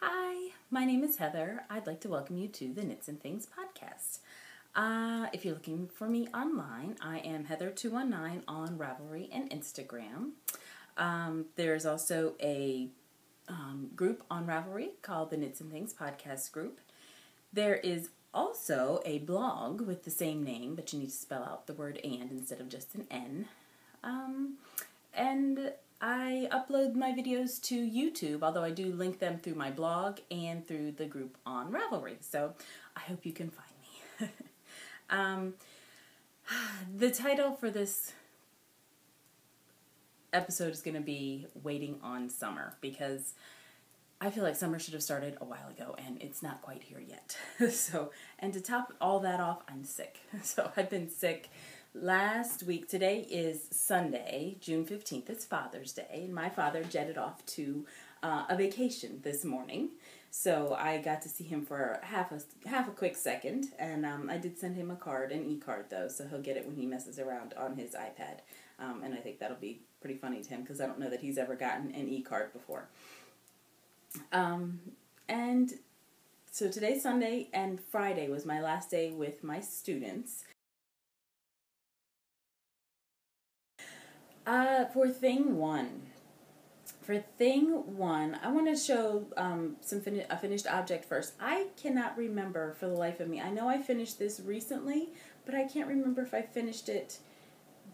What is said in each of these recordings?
Hi, my name is Heather. I'd like to welcome you to the Knits and Things podcast. If you're looking for me online, I am Heather219 on Ravelry and Instagram. There's also a group on Ravelry called the Knits and Things podcast group. There is also a blog with the same name, but you need to spell out the word and instead of just an N. And I upload my videos to YouTube, although I do link them through my blog and through the group on Ravelry. So I hope you can find me. The title for this episode is going to be Waiting on Summer, because I feel like summer should have started a while ago and it's not quite here yet. And to top all that off, I'm sick. So I've been sick last week. Today is Sunday, June 15th. It's Father's Day, and my father jetted off to a vacation this morning. So I got to see him for half a quick second, and I did send him a card, an e-card though, so he'll get it when he messes around on his iPad. And I think that'll be pretty funny to him, because I don't know that he's ever gotten an e-card before. And so today's Sunday, and Friday was my last day with my students. For thing one, I want to show a finished object first. I cannot remember for the life of me. I know I finished this recently, but I can't remember if I finished it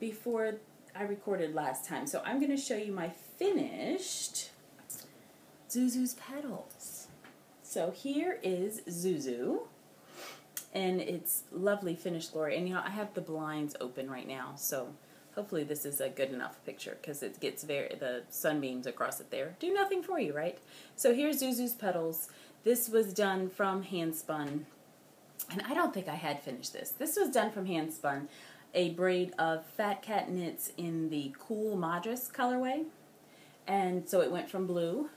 before I recorded last time. So I'm going to show you my finished Zuzu's Petals. So here is Zuzu, and it's lovely finished glory. And I have the blinds open right now, so hopefully this is a good enough picture, because it gets the sunbeams across it there do nothing for you, right? So here's Zuzu's Petals. This was done from Handspun, and I don't think I had finished this. This was done from Handspun, a braid of Fat Cat Knits in the Cool Madras colorway. And so it went from blue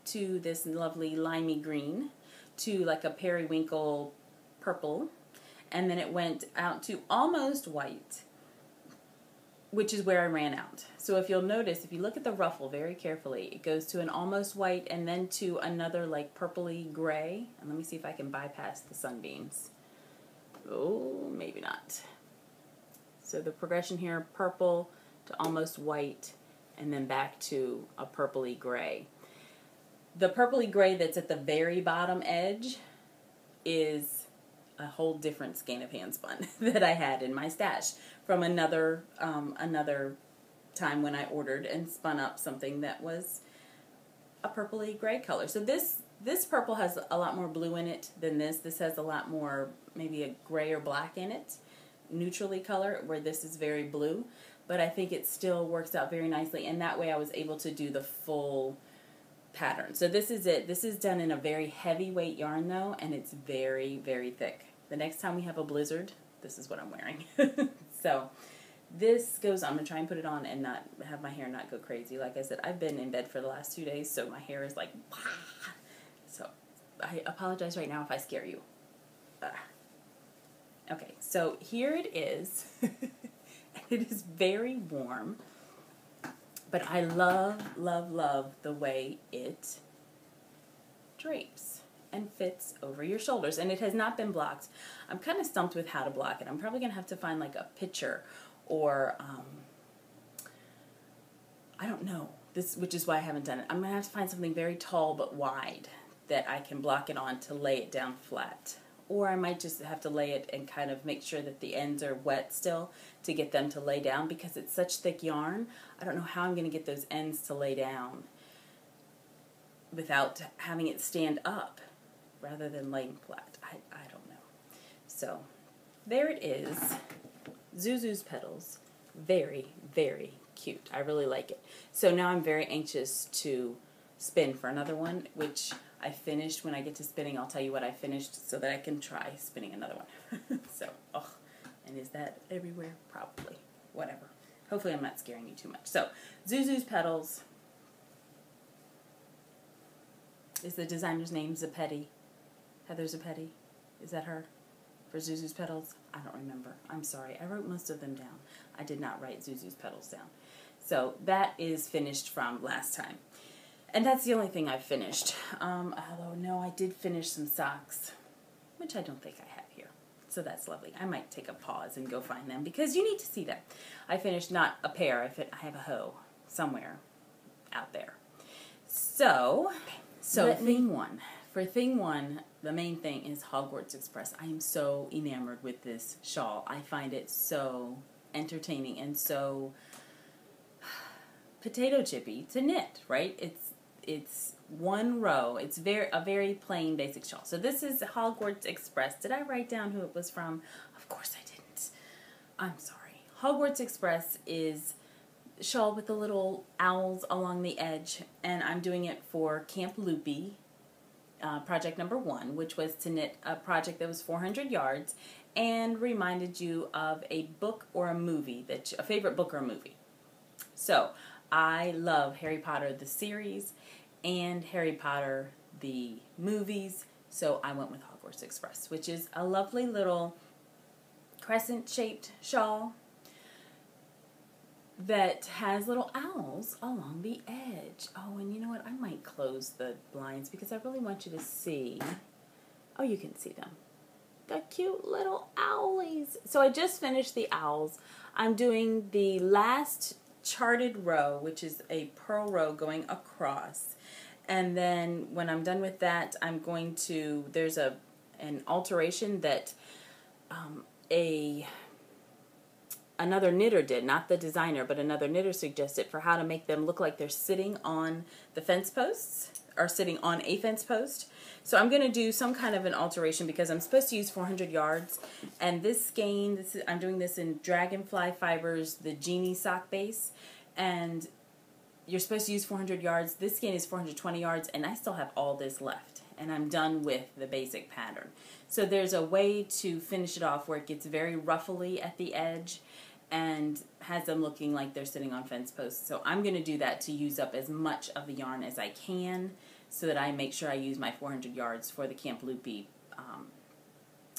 to this lovely limey green to like a periwinkle purple, and then it went out to almost white, which is where I ran out. So if you'll notice, if you look at the ruffle very carefully, it goes to an almost white and then to another like purpley gray. And let me see if I can bypass the sunbeams. Oh, maybe not. So the progression here, purple to almost white, and then back to a purpley gray. The purpley gray that's at the very bottom edge is a whole different skein of Handspun that I had in my stash from another time when I ordered and spun up something that was a purpley gray color. So this purple has a lot more blue in it than this. This has a lot more, maybe a gray or black in it, neutrally color, where this is very blue. But I think it still works out very nicely, and that way I was able to do the full pattern. So this is it. This is done in a very heavyweight yarn though, and it's very, very thick. The next time we have a blizzard, this is what I'm wearing. So this goes, I'm going to try and put it on and not have my hair not go crazy. Like I said, I've been in bed for the last 2 days, so my hair is like, so I apologize right now if I scare you. Okay, so here it is. It is very warm, but I love, love, love the way it drapes and fits over your shoulders. And it has not been blocked. I'm kind of stumped with how to block it. I'm probably going to have to find like a picture or, I don't know, which is why I haven't done it. I'm going to have to find something very tall but wide that I can block it on to lay it down flat. Or I might just have to lay it and kind of make sure that the ends are wet still to get them to lay down, because it's such thick yarn. I don't know how I'm going to get those ends to lay down without having it stand up rather than laying flat. I don't know. So there it is. Zuzu's Petals. Very, very cute. I really like it. So now I'm very anxious to spin for another one, which I finished. When I get to spinning, I'll tell you what I finished so that I can try spinning another one. So, and is that everywhere? Probably. Whatever. Hopefully I'm not scaring you too much. So, Zuzu's Petals is the designer's name, Zappetti. Heather Zappetti. Is that her? For Zuzu's Petals? I don't remember. I'm sorry. I wrote most of them down. I did not write Zuzu's Petals down. So, that is finished from last time. And that's the only thing I've finished. Although, no, I did finish some socks, which I don't think I have here. So that's lovely. I might take a pause and go find them because you need to see them. I finished not a pair. I have a hoe somewhere out there. So thing one. For thing one, the main thing is Hogwarts Express. I am so enamored with this shawl. I find it so entertaining and so potato chippy to knit, right? It's one row. It's a very plain basic shawl. So this is Hogwarts Express. Did I write down who it was from? Of course I didn't. I'm sorry. Hogwarts Express is a shawl with the little owls along the edge, and I'm doing it for Camp Loopy, project number 1, which was to knit a project that was 400 yards and reminded you of a book or a movie, a favorite book or a movie. So I love Harry Potter the series and Harry Potter the movies, so I went with Hogwarts Express, which is a lovely little crescent-shaped shawl that has little owls along the edge. Oh, and you know what? I might close the blinds because I really want you to see. Oh, you can see them. The cute little owlies. So I just finished the owls. I'm doing the last charted row, which is a purl row going across. And then when I'm done with that, I'm going to, there's an alteration that another knitter did, not the designer, but another knitter suggested for how to make them look like they're sitting on the fence posts, or sitting on a fence post. So I'm going to do some kind of an alteration because I'm supposed to use 400 yards. And this skein, I'm doing this in Dragonfly Fibers, the Genie sock base. And you're supposed to use 400 yards. This skein is 420 yards, and I still have all this left. And I'm done with the basic pattern. So there's a way to finish it off where it gets very ruffly at the edge and has them looking like they're sitting on fence posts. So I'm going to do that to use up as much of the yarn as I can so that I make sure I use my 400 yards for the Camp Loopy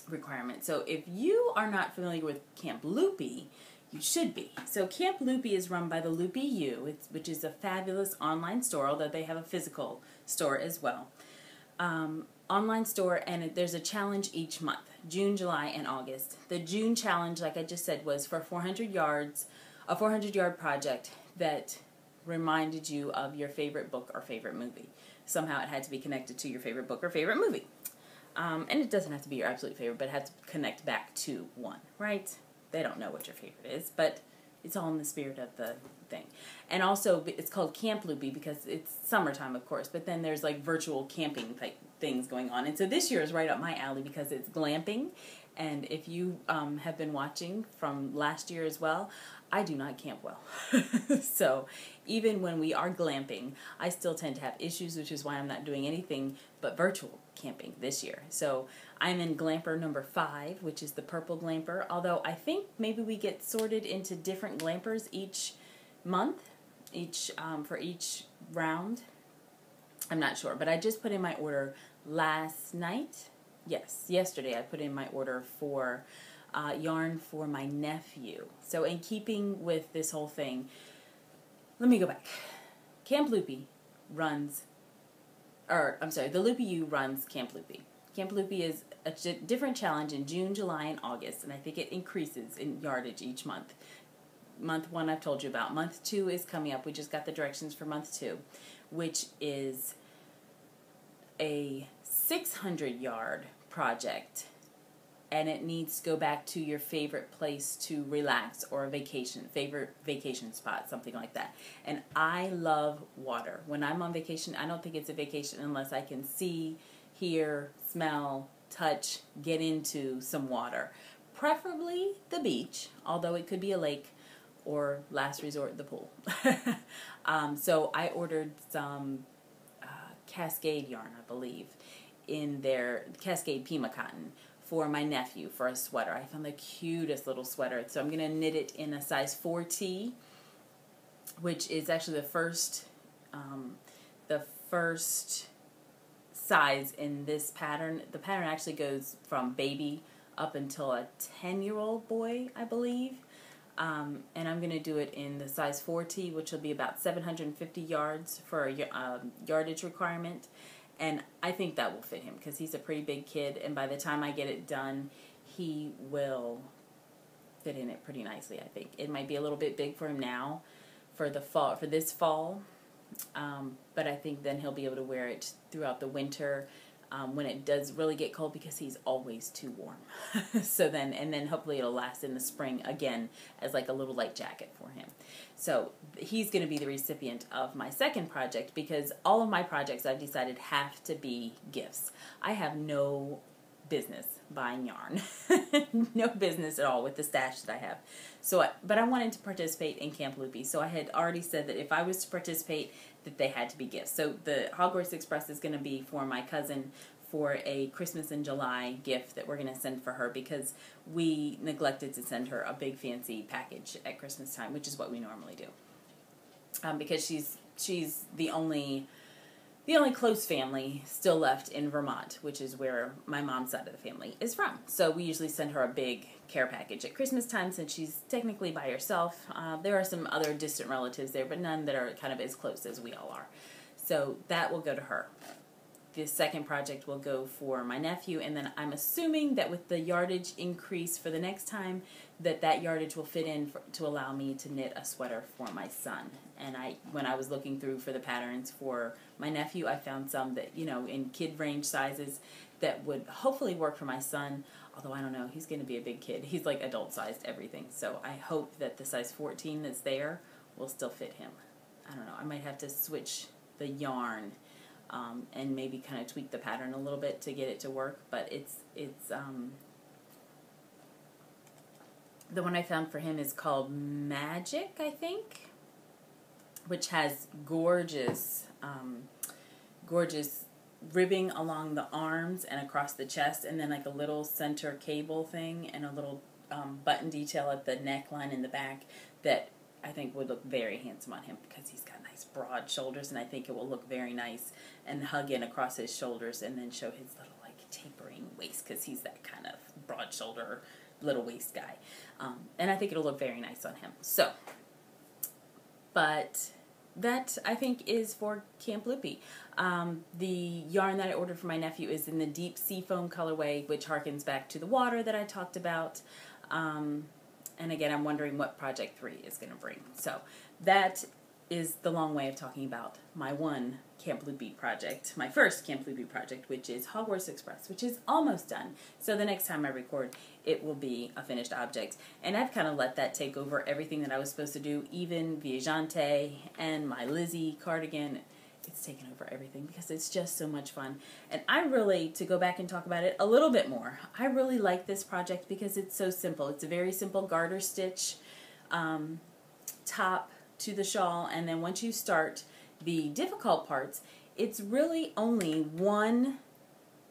requirement. So if you are not familiar with Camp Loopy, you should be. So Camp Loopy is run by the Loopy U, which is a fabulous online store, although they have a physical store as well. Online store, and there's a challenge each month, June, July, and August. The June challenge, like I just said, was for 400 yards, a 400-yard project that reminded you of your favorite book or favorite movie. Somehow it had to be connected to your favorite book or favorite movie. And it doesn't have to be your absolute favorite, but it has to connect back to one, right? They don't know what your favorite is, but it's all in the spirit of the thing. And also, it's called Camp Loopy because it's summertime, of course, but then there's like virtual camping type things going on. And so this year is right up my alley because it's glamping. And if you have been watching from last year as well, I do not camp well. So even when we are glamping, I still tend to have issues, which is why I'm not doing anything but virtual camping this year. So I'm in Glamper number 5, which is the purple Glamper, although I think maybe we get sorted into different Glampers each month, for each round. I'm not sure, but I just put in my order last night. Yes, yesterday I put in my order for yarn for my nephew. So in keeping with this whole thing, let me go back. Camp Loopy runs, the Loopy U runs Camp Loopy. Camp Loopy is a different challenge in June, July, and August, and I think it increases in yardage each month. Month 1 I've told you about. Month 2 is coming up. We just got the directions for month 2, which is a 600-yard project, and it needs to go back to your favorite place to relax or a favorite vacation spot, something like that. And I love water. When I'm on vacation, I don't think it's a vacation unless I can see, hear, smell, touch, get into some water. Preferably the beach, although it could be a lake or last resort, the pool. So I ordered some Cascade yarn, I believe, in their Cascade Pima Cotton for my nephew for a sweater. I found the cutest little sweater. So I'm going to knit it in a size 4T, which is actually the first size in this pattern. The pattern actually goes from baby up until a 10-year-old boy, I believe. And I'm going to do it in the size 4T, which will be about 750 yards for a yardage requirement. And I think that will fit him because he's a pretty big kid, and by the time I get it done, he will fit in it pretty nicely, I think. It might be a little bit big for him now for this fall, but I think then he'll be able to wear it throughout the winter when it does really get cold, because he's always too warm. And then hopefully it'll last in the spring again as like a little light jacket for him. So he's going to be the recipient of my second project, because all of my projects I've decided have to be gifts. I have no business buying yarn. No business at all with the stash that I have. But I wanted to participate in Camp Loopy, so I had already said that if I was to participate, that they had to be gifts. So the Hogwarts Express is going to be for my cousin for a Christmas in July gift that we're going to send for her, because we neglected to send her a big fancy package at Christmas time, which is what we normally do. Because she's the only close family still left in Vermont, which is where my mom's side of the family is from. So we usually send her a big care package at Christmas time, since she's technically by herself. There are some other distant relatives there, but none that are kind of as close as we all are. So that will go to her. The second project will go for my nephew, and then I'm assuming that with the yardage increase for the next time, that yardage will fit in to allow me to knit a sweater for my son. And when I was looking through for the patterns for my nephew, I found some that, in kid range sizes that would hopefully work for my son. Although I don't know, he's going to be a big kid. He's like adult sized everything. So I hope that the size 14 that's there will still fit him. I don't know. I might have to switch the yarn and maybe kind of tweak the pattern a little bit to get it to work. But it's the one I found for him is called Magic, I think, which has gorgeous ribbing along the arms and across the chest, and then like a little center cable thing and a little button detail at the neckline in the back that I think would look very handsome on him, because he's got nice broad shoulders, and I think it will look very nice and hug in across his shoulders and then show his little like tapering waist, because he's that kind of broad shoulder little waist guy. And I think it'll look very nice on him. So, but that I think is for Camp Loopy. The yarn that I ordered for my nephew is in the deep seafoam colorway, which harkens back to the water that I talked about. And again, I'm wondering what Project 3 is going to bring. So that is the long way of talking about my one Camp Loopy project, my first Camp Loopy project, which is Hogwarts Express, which is almost done. So the next time I record, it will be a finished object. And I've kind of let that take over everything that I was supposed to do, even Viajante and my Lizzie cardigan. It's taken over everything because it's just so much fun. And I really, to go back and talk about it a little bit more, I really like this project because it's so simple. It's a very simple garter stitch top to the shawl, and then once you start the difficult parts, it's really only one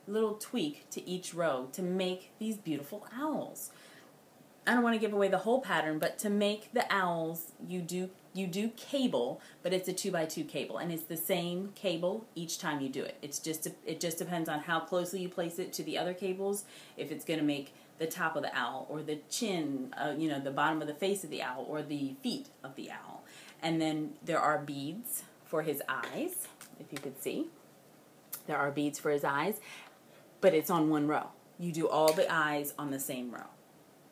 little tweak to each row to make these beautiful owls. I don't want to give away the whole pattern, but to make the owls, you do cable, but it's a 2x2 cable, and it's the same cable each time you do it. It just depends on how closely you place it to the other cables, if it's going to make the top of the owl, or the chin, the bottom of the face of the owl, or the feet of the owl. And then there are beads for his eyes, if you could see. There are beads for his eyes, but it's on one row. You do all the eyes on the same row,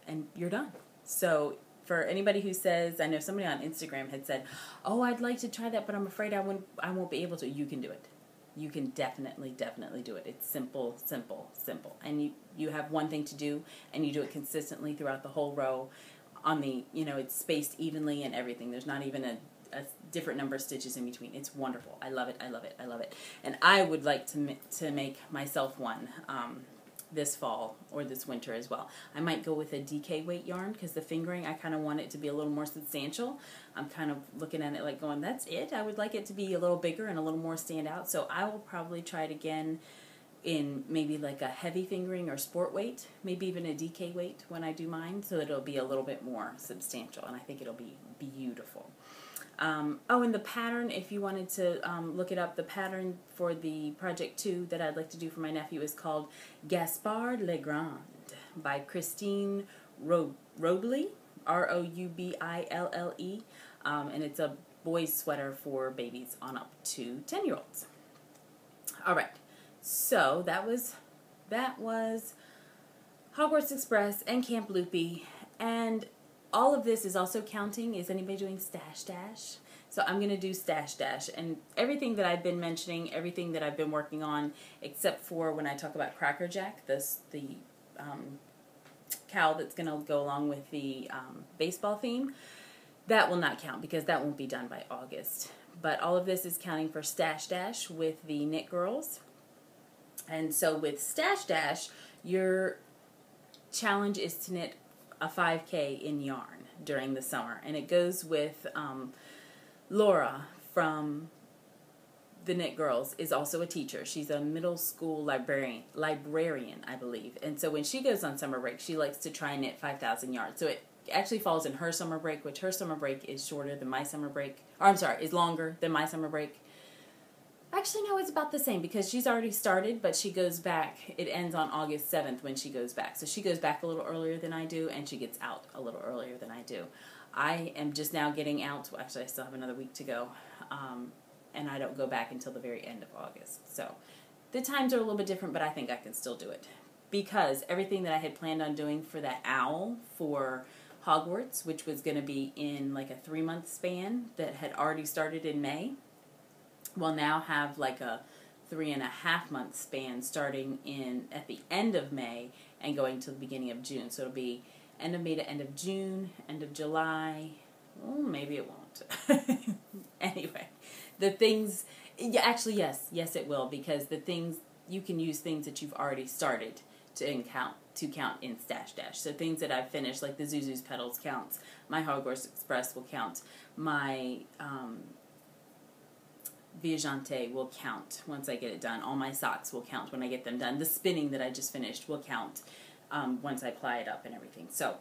and you're done. So for anybody who says, I know somebody on Instagram had said, oh, I'd like to try that, but I'm afraid I won't be able to. You can do it. You can definitely do it. It's simple, simple, simple. And you have one thing to do, and you do it consistently throughout the whole row. On the, it's spaced evenly and everything. There's not even a different number of stitches in between. It's wonderful. I love it. I love it. I love it. And I would like to make myself one this fall or this winter as well. I might go with a DK weight yarn because the fingering, I kind of want it to be a little more substantial. I'm kind of looking at it like going, that's it. I would like it to be a little bigger and a little more stand out. So I will probably try it again in maybe like a heavy fingering or sport weight, maybe even a DK weight when I do mine, so it'll be a little bit more substantial, and I think it'll be beautiful. And the pattern, if you wanted to look it up, the pattern for the Project 2 that I'd like to do for my nephew is called Gaspard Legrand by Christine Robley. Roubille, and it's a boy's sweater for babies on up to 10-year-olds. All right, so that was Hogwarts Express and Camp Loopy, and all of this is also counting. Is anybody doing Stash Dash? So I'm going to do Stash Dash, and everything that I've been mentioning, everything that I've been working on, except for when I talk about Cracker Jack, the cow that's going to go along with the baseball theme, that will not count because that won't be done by August. But all of this is counting for Stash Dash with the Knit Girls. And so with Stash Dash, your challenge is to knit a 5K in yarn during the summer. And it goes with Laura from the Knit Girls is also a teacher. She's a middle school librarian, I believe. And so when she goes on summer break, she likes to try and knit 5,000 yards. So it actually falls in her summer break, which her summer break is shorter than my summer break. Or I'm sorry, is longer than my summer break. Actually, no, it's about the same because she's already started, but she goes back. It ends on August 7th when she goes back. So she goes back a little earlier than I do, and she gets out a little earlier than I do. I am just now getting out. Well, actually, I still have another week to go, and I don't go back until the very end of August. So the times are a little bit different, but I think I can still do it because everything that I had planned on doing for that owl for Hogwarts, which was going to be in like a 3-month span that had already started in May, will now have like a 3.5-month span starting at the end of May and going to the beginning of June. So it'll be end of May to end of June, end of July. Oh, maybe it won't. Anyway, the things, yeah, actually, yes, it will, because the things, you can use things that you've already started to count in Stash Dash. So things that I've finished, like the Zuzu's Petals counts, my Hogwarts Express will count, my Viagante will count once I get it done. All my socks will count when I get them done. The spinning that I just finished will count once I ply it up and everything. So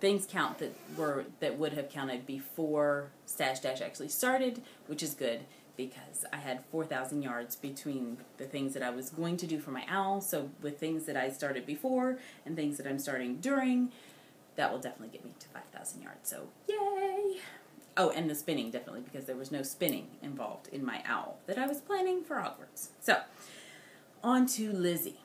things count that would have counted before Stash Dash actually started, which is good because I had 4,000 yards between the things that I was going to do for my owl. So with things that I started before and things that I'm starting during, that will definitely get me to 5,000 yards. So yay! Oh, and the spinning, definitely, because there was no spinning involved in my owl that I was planning for Hogwarts. So, on to Lizzie.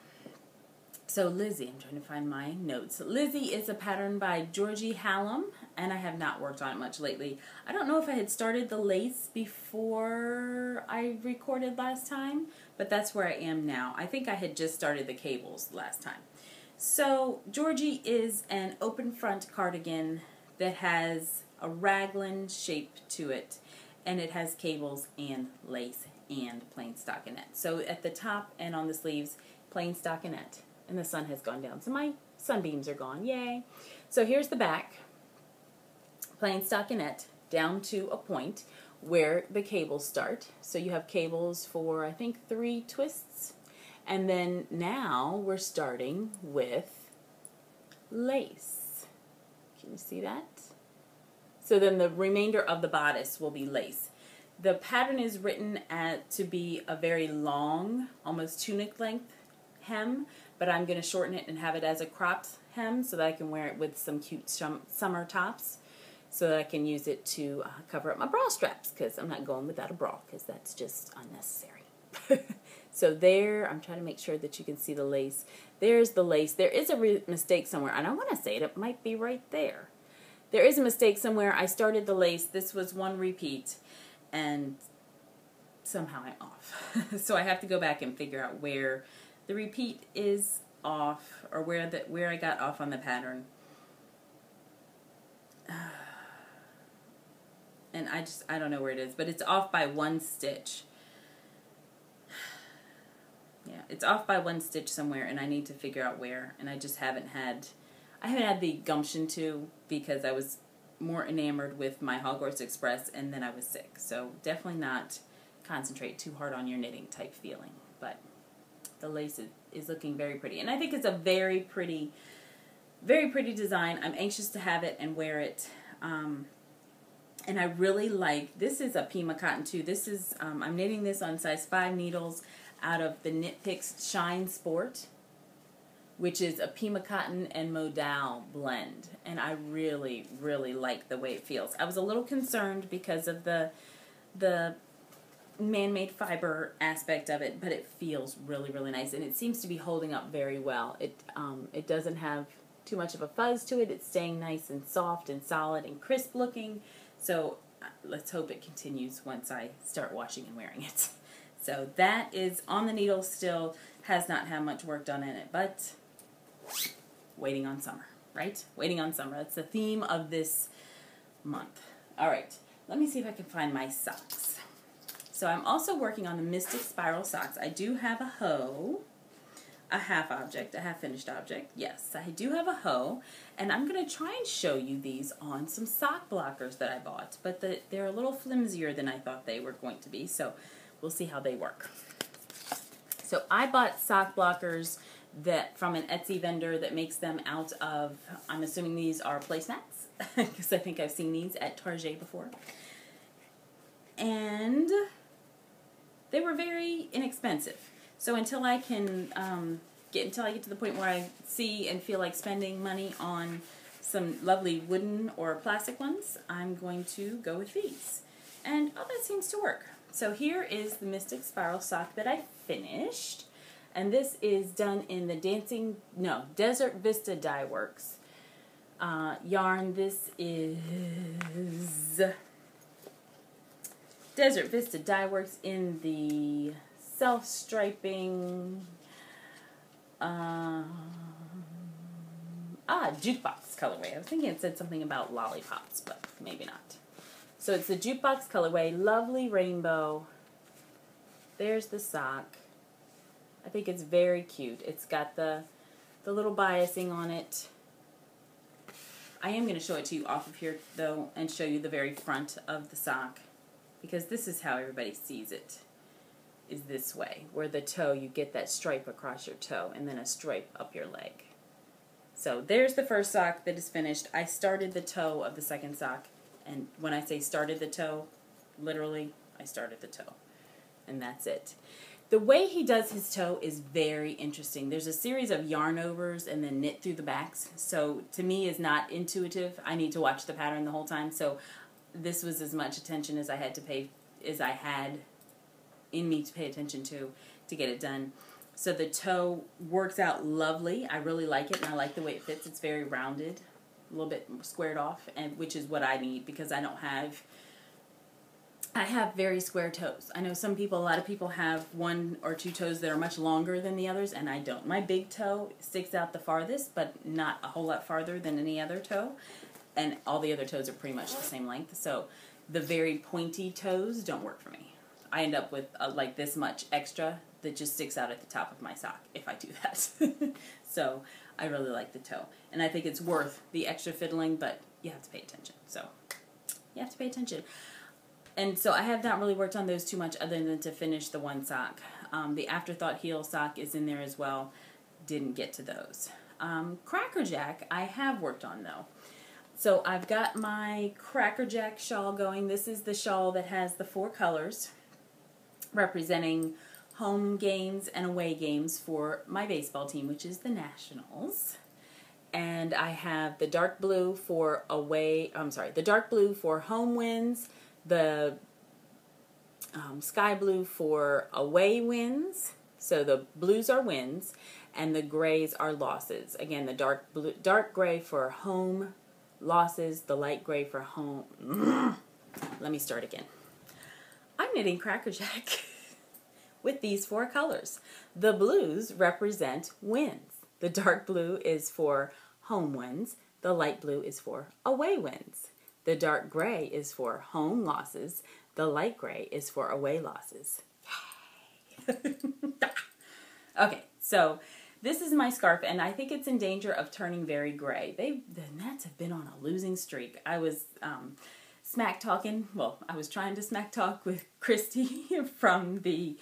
So Lizzie, I'm trying to find my notes. Lizzie is a pattern by Georgie Hallam, and I have not worked on it much lately. I don't know if I had started the lace before I recorded last time, but that's where I am now. I think I had just started the cables last time. So Georgie is an open front cardigan that has a raglan shape to it, and it has cables and lace and plain stockinette. So at the top and on the sleeves, plain stockinette, and the sun has gone down, so my sunbeams are gone, yay. So here's the back, plain stockinette down to a point where the cables start. So you have cables for, I think, 3 twists, and then now we're starting with lace. Can you see that? So then the remainder of the bodice will be lace. The pattern is written to be a very long, almost tunic length hem, but I'm going to shorten it and have it as a cropped hem so that I can wear it with some cute summer tops so that I can use it to cover up my bra straps, because I'm not going without a bra because that's just unnecessary. So there, I'm trying to make sure that you can see the lace. There's the lace. There is a mistake somewhere, and I want to say it might be right there. There is a mistake somewhere. I started the lace. This was one repeat, and somehow I'm off. So I have to go back and figure out where the repeat is off, or where I got off on the pattern. And I don't know where it is, but it's off by 1 stitch. Yeah, it's off by 1 stitch somewhere, and I need to figure out where, and I just haven't had the gumption to, because I was more enamored with my Hogwarts Express and then I was sick. So definitely not concentrate too hard on your knitting type feeling. But the lace is looking very pretty. And I think it's a very pretty design. I'm anxious to have it and wear it. And I really like, this is a Pima cotton too. This is, I'm knitting this on size 5 needles out of the Knit Picks Shine Sport. which is a Pima Cotton and Modal blend. And I really, really like the way it feels. I was a little concerned because of the man-made fiber aspect of it, but it feels really, really nice. And it seems to be holding up very well. It doesn't have too much of a fuzz to it. It's staying nice and soft and solid and crisp looking. So let's hope it continues once I start washing and wearing it. So that is on the needle still. Has not had much work done in it, but waiting on summer, right? Waiting on summer. That's the theme of this month. All right, let me see if I can find my socks. So I'm also working on the Mystic Spiral socks. I do have a hoe, a half finished object. Yes, I do have a hoe, and I'm going to try and show you these on some sock blockers that I bought, but they're a little flimsier than I thought they were going to be, so we'll see how they work. So I bought sock blockers from an Etsy vendor that makes them out of, I'm assuming these are placemats, because I think I've seen these at Target before. And they were very inexpensive. So until I can get to the point where I see and feel like spending money on some lovely wooden or plastic ones, I'm going to go with these. And that seems to work. So here is the Mystic Spiral sock that I finished. And this is done in the Desert Vista Dye Works yarn. This is Desert Vista Dye Works in the self-striping jukebox colorway. I was thinking it said something about lollipops, but maybe not. So it's the jukebox colorway, lovely rainbow. There's the sock. I think it's very cute. It's got the little biasing on it. I am going to show it to you off of here, though, and show you the very front of the sock, because this is how everybody sees it, is this way, where the toe, you get that stripe across your toe, and then a stripe up your leg. So there's the first sock that is finished. I started the toe of the second sock, and when I say started the toe, literally, I started the toe, and that's it. The way he does his toe is very interesting. There's a series of yarn overs and then knit through the backs. So to me is not intuitive. I need to watch the pattern the whole time. So this was as much attention as I had in me to pay attention to get it done. So the toe works out lovely. I really like it, and I like the way it fits. It's very rounded, a little bit squared off, and which is what I need because I have very square toes. I know a lot of people have one or two toes that are much longer than the others, and I don't. My big toe sticks out the farthest, but not a whole lot farther than any other toe, and all the other toes are pretty much the same length, so the very pointy toes don't work for me. I end up with like this much extra that just sticks out at the top of my sock if I do that. So I really like the toe, and I think it's worth the extra fiddling, but you have to pay attention. So you have to pay attention. And so I have not really worked on those too much other than to finish the one sock. The Afterthought heel sock is in there as well. Didn't get to those. Crackerjack I have worked on though. So I've got my Crackerjack shawl going. This is the shawl that has the 4 colors representing home games and away games for my baseball team, which is the Nationals. And I have the dark blue for the dark blue for home wins, the sky blue for away wins, so the blues are wins, and the grays are losses. Again, the dark gray for home losses, the light gray for home. Let me start again. I'm knitting Crackerjack with these 4 colors. The blues represent wins. The dark blue is for home wins. The light blue is for away wins. The dark gray is for home losses. The light gray is for away losses. Yay! Okay, so this is my scarf, and I think it's in danger of turning very gray. The Nats have been on a losing streak. I was I was trying to smack talk with Christy from the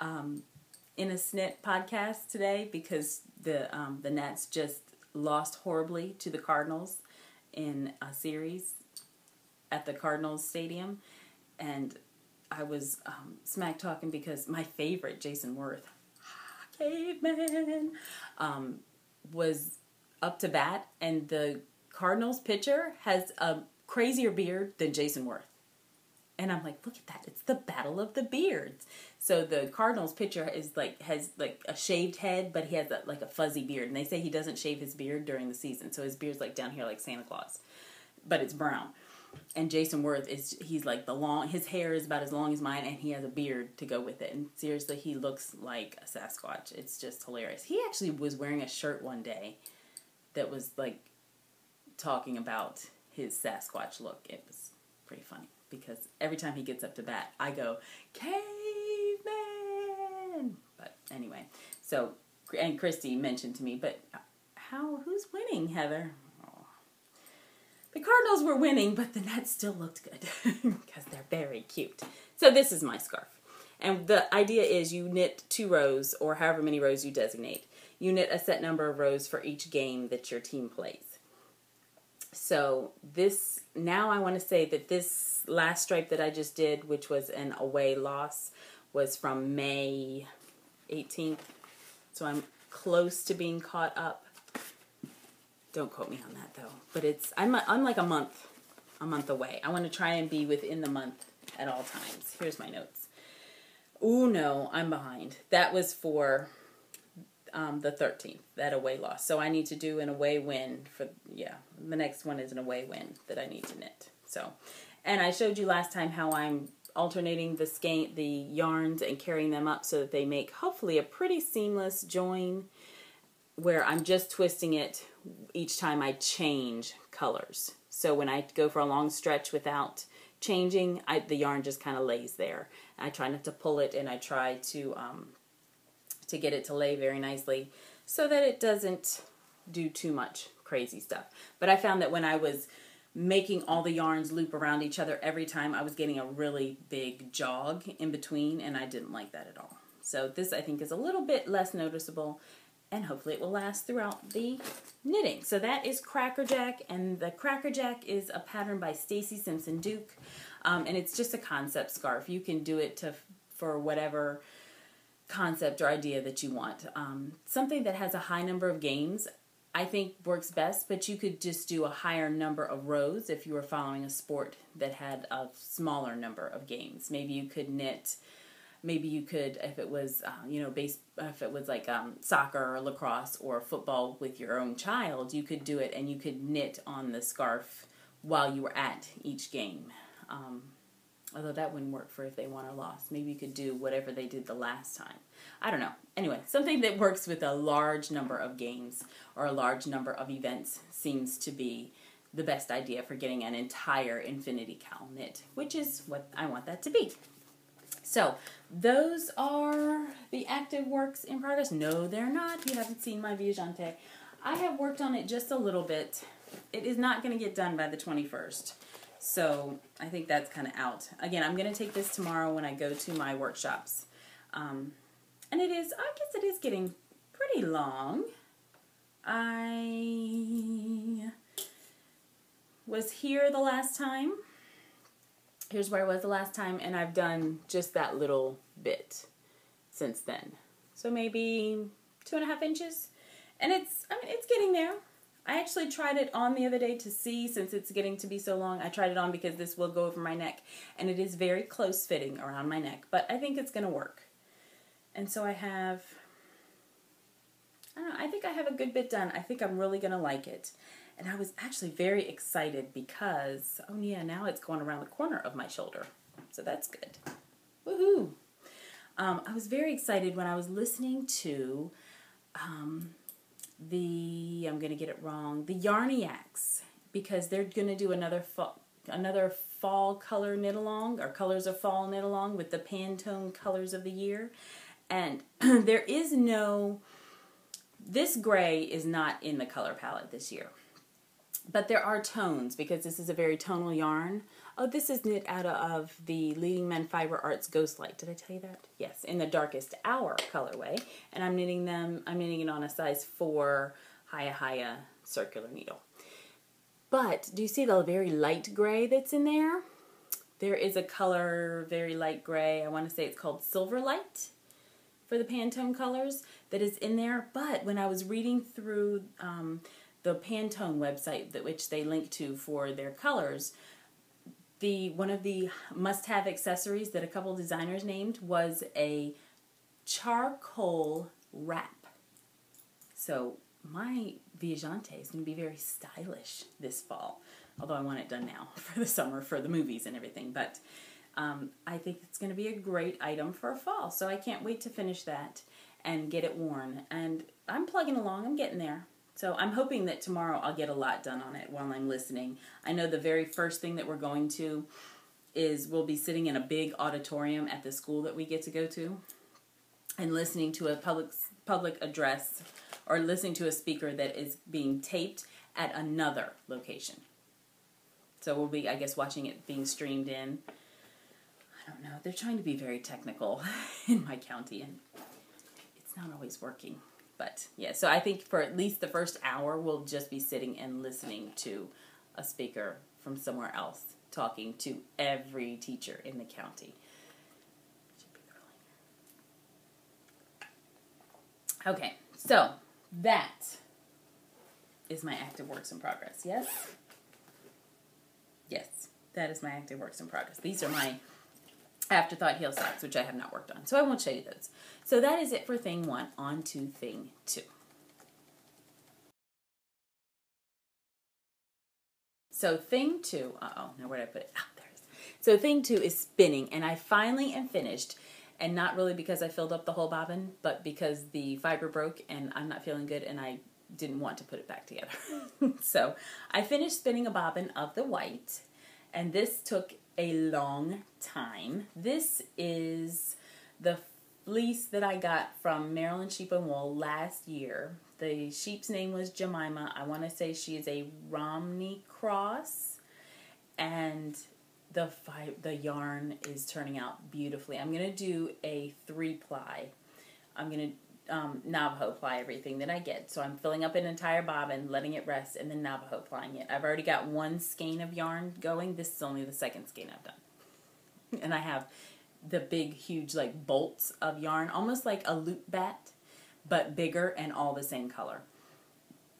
In a Snit podcast today because the Nats just lost horribly to the Cardinals in a series at the Cardinals Stadium, and I was smack talking because my favorite, Jason Worth, caveman, was up to bat, and the Cardinals pitcher has a crazier beard than Jason Worth. And I'm like, look at that. It's the battle of the beards. So the Cardinals pitcher has a shaved head, but he has a fuzzy beard. And they say he doesn't shave his beard during the season. So his beard's like down here like Santa Claus. But it's brown. And Jason Worth he's like his hair is about as long as mine, and he has a beard to go with it. And seriously, he looks like a Sasquatch. It's just hilarious. He actually was wearing a shirt one day that was like talking about his Sasquatch look. It was pretty funny. Because every time he gets up to bat, I go, caveman! But anyway, so, and Christy mentioned to me, but who's winning, Heather? Oh. The Cardinals were winning, but the Nets still looked good, because they're very cute. So this is my scarf. And the idea is you knit 2 rows, or however many rows you designate. You knit a set number of rows for each game that your team plays. So now I want to say that this last stripe that I just did, which was an away loss, was from May 18th. So I'm close to being caught up. Don't quote me on that though. But I'm like a month away. I want to try and be within the month at all times. Here's my notes. Ooh, no, I'm behind. That was for the 13th, that away loss. So I need to do an away win the next one is an away win that I need to knit. So, and I showed you last time how I'm alternating the yarns and carrying them up so that they make hopefully a pretty seamless join where I'm just twisting it each time I change colors. So when I go for a long stretch without changing, the yarn just kind of lays there. I try not to pull it, and I try to get it to lay very nicely so that it doesn't do too much crazy stuff. But I found that when I was making all the yarns loop around each other every time, I was getting a really big jog in between, and I didn't like that at all. So this, I think, is a little bit less noticeable, and hopefully it will last throughout the knitting. So that is Crackerjack, and the Crackerjack is a pattern by Stacy Simpson Duke, and it's just a concept scarf. You can do it for whatever concept or idea that you want. Something that has a high number of games I think works best, but you could just do a higher number of rows if you were following a sport that had a smaller number of games. Maybe you could knit, if it was if it was like soccer or lacrosse or football with your own child, you could do it and you could knit on the scarf while you were at each game. Although that wouldn't work for if they won or lost. Maybe you could do whatever they did the last time. I don't know. Anyway, something that works with a large number of games or a large number of events seems to be the best idea for getting an entire Infinity Cowl knit, which is what I want that to be. So, those are the active works in progress. No, they're not. You haven't seen my Viagante. I have worked on it just a little bit. It is not going to get done by the 21st. So I think that's kind of out. Again, I'm going to take this tomorrow when I go to my workshops. And I guess it is getting pretty long. I was here the last time. Here's where I was the last time, and I've done just that little bit since then. So maybe 2.5 inches. And it's getting there. I actually tried it on the other day to see, since it's getting to be so long, I tried it on because this will go over my neck, and it is very close fitting around my neck, but I think it's going to work. And so I think I have a good bit done. I think I'm really going to like it. And I was actually very excited because, oh yeah, now it's going around the corner of my shoulder. So that's good. Woohoo! I was very excited when I was listening to I'm going to get it wrong, the Yarniacs, because they're going to do another fall color knit along, or colors of fall knit along with the Pantone colors of the year. And this gray is not in the color palette this year. But there are tones, because this is a very tonal yarn. Oh, this is knit out of the Leading Men Fiber Arts Ghostlight. Did I tell you that? Yes, in the Darkest Hour colorway. And I'm knitting it on a size 4 Haya circular needle. But do you see the very light gray that's in there? There is a color, very light gray. I want to say it's called Silverlight. for the Pantone colors that is in there. But when I was reading through the Pantone website, which they link to for their colors, one of the must-have accessories that a couple designers named was a charcoal wrap. So my Viajante is going to be very stylish this fall. Although I want it done now for the summer, for the movies and everything. But I think it's going to be a great item for fall. So I can't wait to finish that and get it worn. And I'm plugging along. I'm getting there. So I'm hoping that tomorrow I'll get a lot done on it while I'm listening. I know the very first thing that we're going to is we'll be sitting in a big auditorium at the school that we get to go to and listening to a public address or listening to a speaker that is being taped at another location. So we'll be, I guess, watching it being streamed in. I don't know. They're trying to be very technical in my county, and it's not always working. But, yeah, so I think for at least the first hour, we'll just be sitting and listening to a speaker from somewhere else talking to every teacher in the county. Should be early. Okay, so that is my active works in progress, yes? Yes, that is my active works in progress. These are my afterthought heel socks, which I have not worked on. So I won't show you those. So that is it for thing 1. On to thing 2. So thing 2, now where did I put it? There it is. So thing 2 is spinning, and I finally am finished. And not really because I filled up the whole bobbin, but because the fiber broke and I'm not feeling good and I didn't want to put it back together. So I finished spinning a bobbin of the white, and this took a long time. This is the fleece that I got from Maryland Sheep and Wool last year. The sheep's name was Jemima. I want to say she is a Romney cross, and the yarn is turning out beautifully. I'm going to do a 3-ply. I'm going to Navajo ply everything that I get. So I'm filling up an entire bobbin, letting it rest, and then Navajo plying it. I've already got 1 skein of yarn going. This is only the 2nd skein I've done. And I have the big, huge, like, bolts of yarn, almost like a loop bat, but bigger and all the same color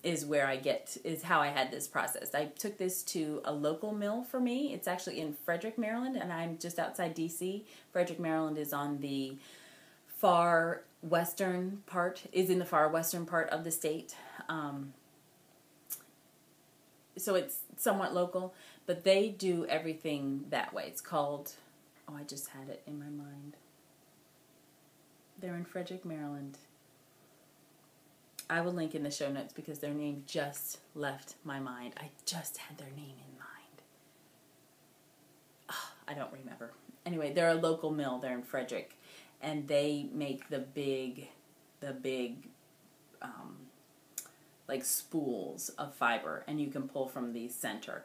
is how I had this processed. I took this to a local mill for me. It's actually in Frederick, Maryland, and I'm just outside D.C. Frederick, Maryland is on the far western part of the state. So it's somewhat local, but they do everything that way. It's called, I just had it in my mind. They're in Frederick, Maryland. I will link in the show notes because their name just left my mind. I just had their name in mind. I don't remember. Anyway, they're a local mill. They're in Frederick. And they make the big like spools of fiber, and you can pull from the center.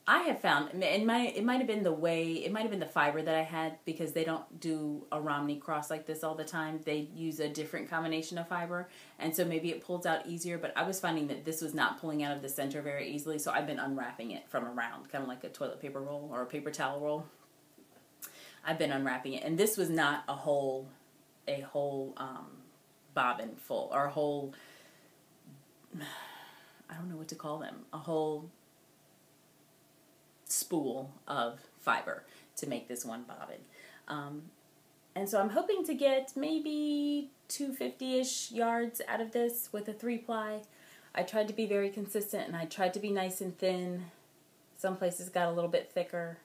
I have found it might have been the fiber that I had, because they don't do a Romney cross like this all the time. They use a different combination of fiber, and so maybe it pulls out easier, but I was finding that this was not pulling out of the center very easily, so I've been unwrapping it from around, kind of like a toilet paper roll or a paper towel roll. I've been unwrapping it, and this was not a whole bobbin full, or a whole, I don't know what to call them, a whole spool of fiber to make this one bobbin. And so I'm hoping to get maybe 250-ish yards out of this with a 3-ply. I tried to be very consistent, and I tried to be nice and thin. Some places got a little bit thicker.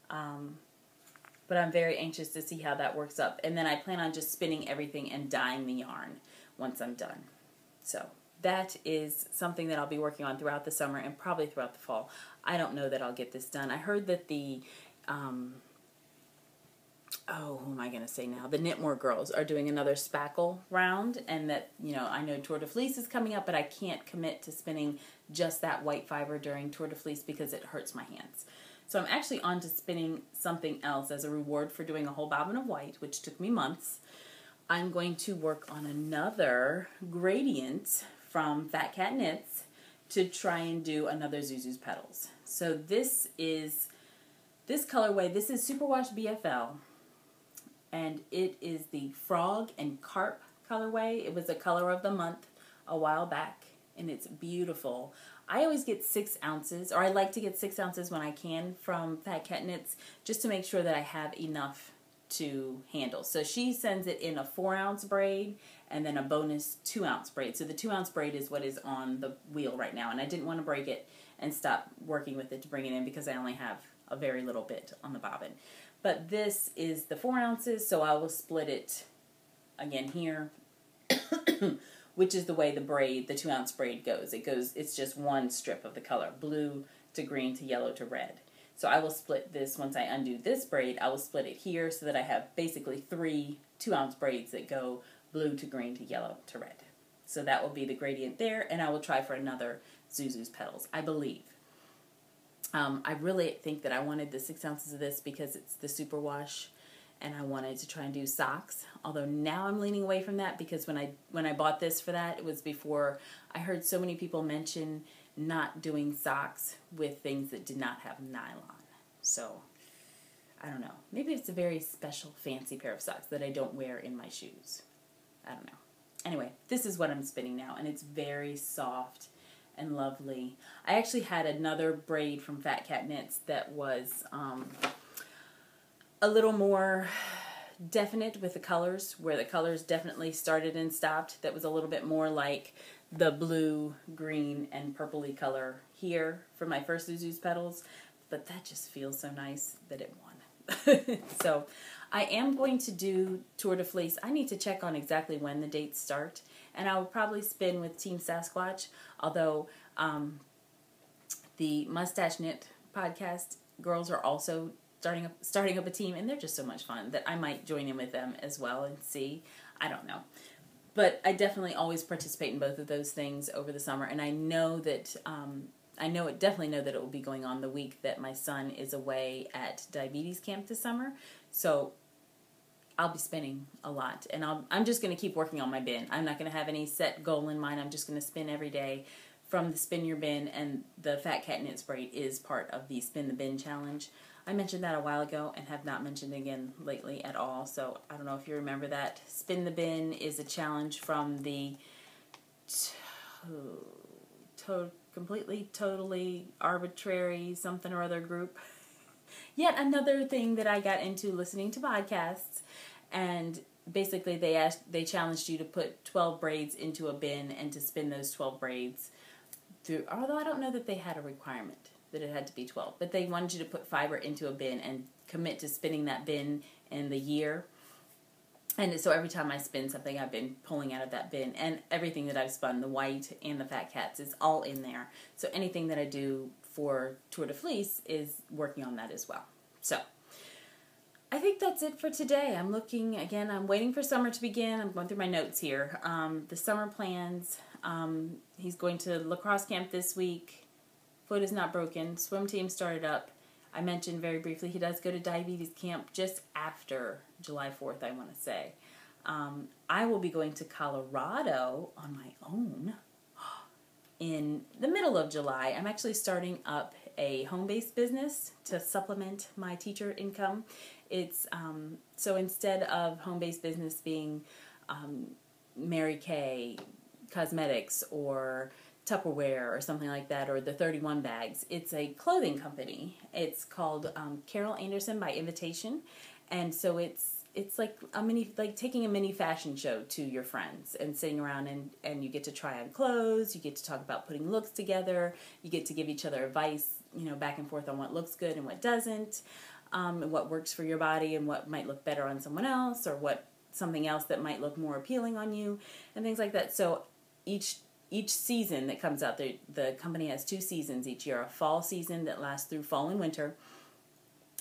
But I'm very anxious to see how that works up. And then I plan on just spinning everything and dyeing the yarn once I'm done. So that is something that I'll be working on throughout the summer and probably throughout the fall. I don't know that I'll get this done. I heard that the, who am I going to say now? The Knitmore girls are doing another spackle round, and that, I know Tour de Fleece is coming up, but I can't commit to spinning just that white fiber during Tour de Fleece because it hurts my hands. So I'm actually on to spinning something else as a reward for doing a whole bobbin of white, which took me months. I'm going to work on another gradient from Fat Cat Knits to try and do another Zuzu's Petals. So this colorway, this is Superwash BFL. and it is the Frog and Carp colorway. It was a color of the month a while back, and it's beautiful. I always get 6 ounces, or I like to get 6 ounces when I can from Fat Cat Knits, just to make sure that I have enough to handle. So she sends it in a 4-ounce braid and then a bonus 2-ounce braid. So the 2-ounce braid is what is on the wheel right now, and I didn't want to break it and stop working with it to bring it in because I only have a very little bit on the bobbin. But this is the 4 ounces, so I will split it again here, which is the way the 2-ounce braid goes. It's just one strip of the color, blue to green to yellow to red. So I will split this, once I undo this braid, I will split it here so that I have basically 3 2-ounce braids that go blue to green to yellow to red. So that will be the gradient there, and I will try for another Zuzu's Petals, I believe. I really think that I wanted the 6 ounces of this because it's the superwash, and I wanted to try and do socks. Although now I'm leaning away from that because when I bought this for that, it was before I heard so many people mention not doing socks with things that did not have nylon. So I don't know. Maybe it's a very special, fancy pair of socks that I don't wear in my shoes. I don't know. Anyway, this is what I'm spinning now, and it's very soft and lovely. I actually had another braid from Fat Cat Knits that was a little more definite with the colors, where the colors definitely started and stopped. That was a little bit more like the blue, green, and purpley color here for my first Zuzu's Petals, but that just feels so nice that it won. So I am going to do Tour de Fleece. I need to check on exactly when the dates start, and I will probably spin with Team Sasquatch, although the Mustache Knit podcast girls are also starting up a team, and they're just so much fun that I might join in with them as well and see. I don't know. But I definitely always participate in both of those things over the summer, and I know that definitely know that it will be going on the week that my son is away at diabetes camp this summer. So I'll be spinning a lot, and I'm just going to keep working on my bin. I'm not going to have any set goal in mind. I'm just going to spin every day from the Spin Your Bin, and the Fat Cat Knits braid is part of the Spin the Bin challenge. I mentioned that a while ago and have not mentioned it again lately at all, so I don't know if you remember that. Spin the Bin is a challenge from the totally arbitrary something or other group. Yet another thing that I got into listening to podcasts, and basically they challenged you to put 12 braids into a bin and to spin those 12 braids through, although I don't know that they had a requirement that it had to be 12, but they wanted you to put fiber into a bin and commit to spinning that bin in the year. And so every time I spin something, I've been pulling out of that bin, and everything that I've spun, the white and the Fat Cats, is all in there. So anything that I do for Tour de Fleece is working on that as well. So I think that's it for today. I'm waiting for summer to begin. I'm going through my notes here. The summer plans, he's going to lacrosse camp this week. Foot is not broken. Swim team started up. I mentioned very briefly he does go to diabetes camp just after July 4th, I want to say. I will be going to Colorado on my own in the middle of July. I'm actually starting up a home-based business to supplement my teacher income. It's so instead of home-based business being Mary Kay Cosmetics or Tupperware or something like that, or the 31 bags. It's a clothing company. It's called Carol Anderson by Invitation, and so it's like taking a mini fashion show to your friends and sitting around and you get to try on clothes. You get to talk about putting looks together. You get to give each other advice, back and forth on what looks good and what doesn't, and what works for your body and what might look better on someone else, or what something else that might look more appealing on you, and things like that. So each season that comes out, the company has 2 seasons each year, a fall season that lasts through fall and winter,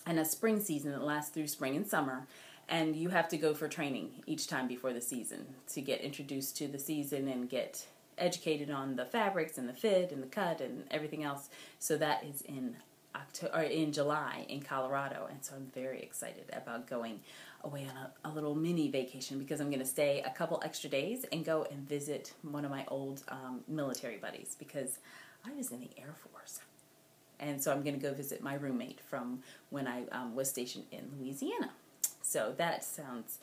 and a spring season that lasts through spring and summer. And you have to go for training each time before the season to get introduced to the season and get educated on the fabrics and the fit and the cut and everything else. So that is in July in Colorado, and so I'm very excited about going away on a little mini vacation, because I'm going to stay a couple extra days and go and visit one of my old military buddies, because I was in the Air Force, and so I'm going to go visit my roommate from when I was stationed in Louisiana. So that sounds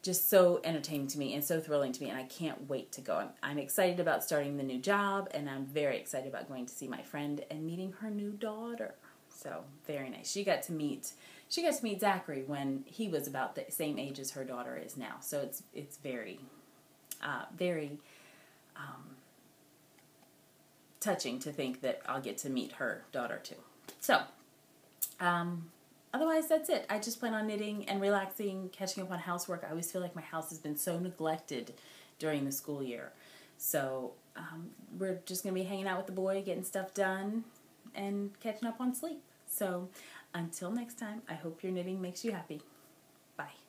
just so entertaining to me and so thrilling to me, and I can't wait to go. I'm excited about starting the new job, and I'm very excited about going to see my friend and meeting her new daughter. So very nice. She got to meet Zachary when he was about the same age as her daughter is now. So it's very touching to think that I'll get to meet her daughter too. So, otherwise, that's it. I just plan on knitting and relaxing, catching up on housework. I always feel like my house has been so neglected during the school year. So, we're just going to be hanging out with the boy, getting stuff done, and catching up on sleep. So, until next time, I hope your knitting makes you happy. Bye.